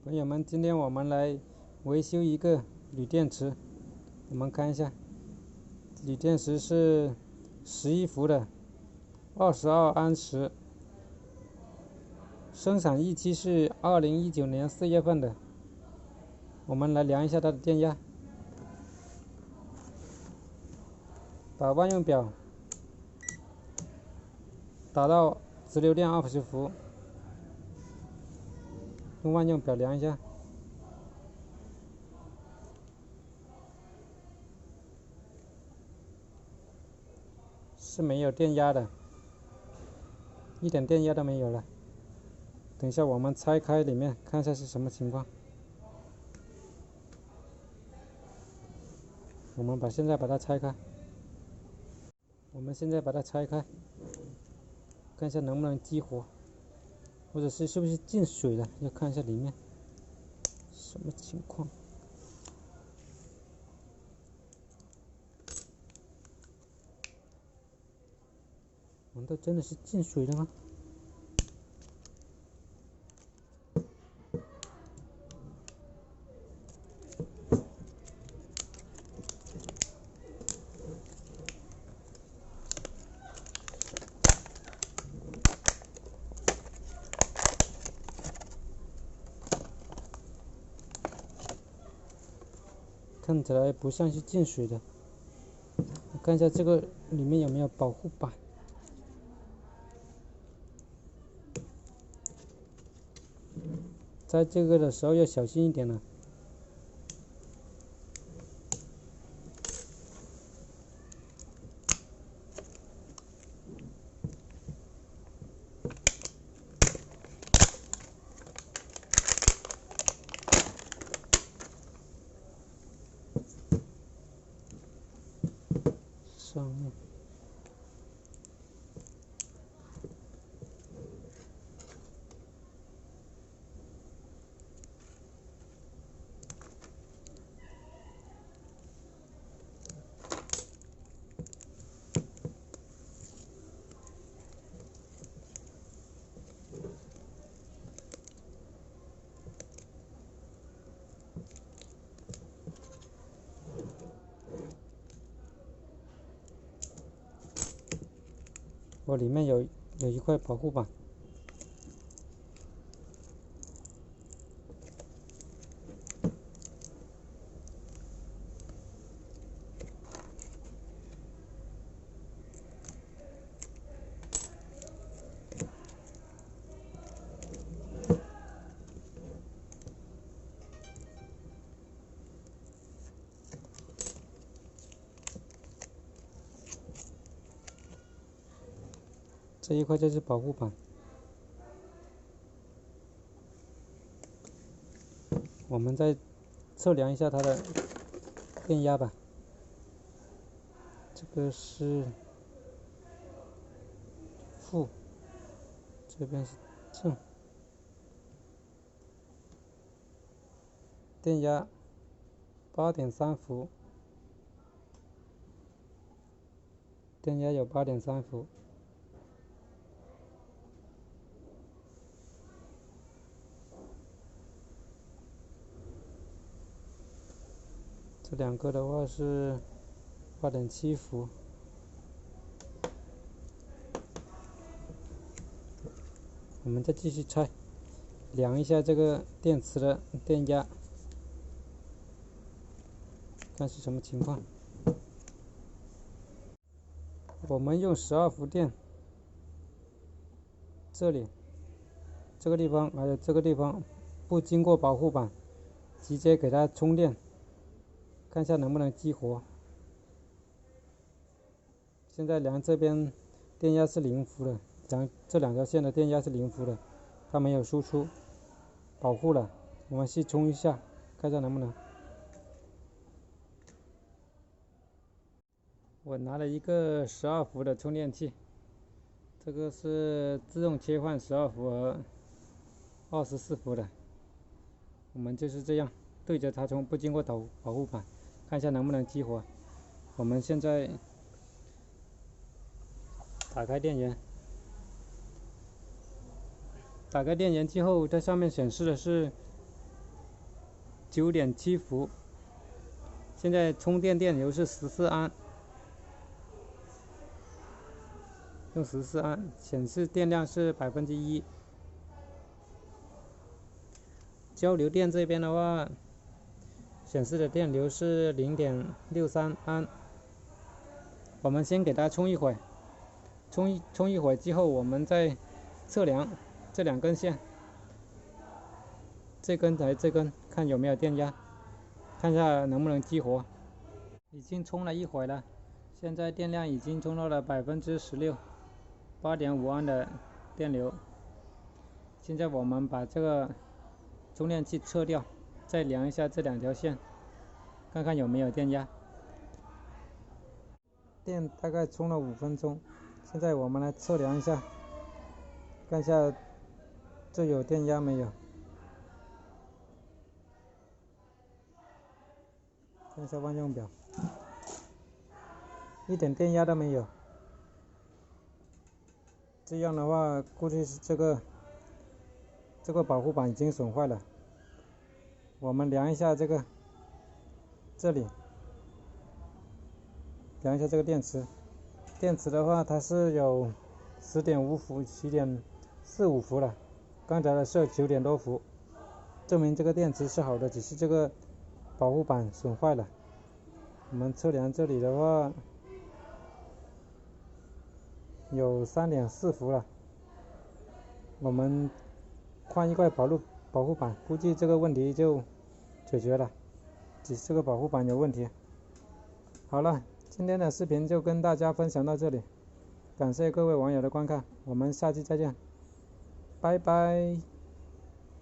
朋友们，今天我们来维修一个锂电池。我们看一下，锂电池是11伏的，22安时，生产日期是2019年4月份的。我们来量一下它的电压，把万用表打到直流电20伏，用万用表量一下，是没有电压的，一点电压都没有了。等一下我们拆开里面看一下是什么情况。我们现在把它拆开，看一下能不能激活，或者是不是进水了，要看一下里面什么情况。难道真的是进水了吗？看起来不像是进水的。我看一下这个里面有没有保护板。在这个的时候要小心一点了。上面里面有一块保护板。这一块就是保护板。我们再测量一下它的电压吧。这个是负，这边是正。电压8.3伏，电压有8.3伏。这两个的话是8.7伏。我们再继续拆，量一下这个电池的电压，看是什么情况。我们用12伏电，这里这个地方还有这个地方不经过保护板，直接给它充电，看一下能不能激活。现在量这边电压是0伏的，量这两条线的电压是0伏的，它没有输出，保护了。我们去充一下，看一下能不能。我拿了一个12伏的充电器，这个是自动切换12伏和24伏的。我们就是这样对着它充，不经过保护板，看一下能不能激活。我们现在打开电源，打开电源之后，它上面显示的是9.7伏，现在充电电流是14安，用14安，显示电量是1%。交流电这边的话，显示的电流是0.63安。我们先给它充一会儿，充一会儿之后，我们再测量这2根线，这根和这根，看有没有电压，看一下能不能激活。已经充了一会儿了，现在电量已经充到了16%，8.5安的电流。现在我们把这个充电器撤掉，再量一下这2条线，看看有没有电压。电大概充了5分钟，现在我们来测量一下，看一下这有电压没有。看一下万用表，一点电压都没有。这样的话，估计是这个保护板已经损坏了。我们量一下这里，量一下这个电池。电池的话，它是有10.5伏、10.45伏了，刚才的是9点多伏，证明这个电池是好的，只是这个保护板损坏了。我们测量这里的话，有3.4伏了。我们换一块保护板，估计这个问题就解决了，只是这个保护板有问题。好了，今天的视频就跟大家分享到这里，感谢各位网友的观看，我们下期再见，拜拜。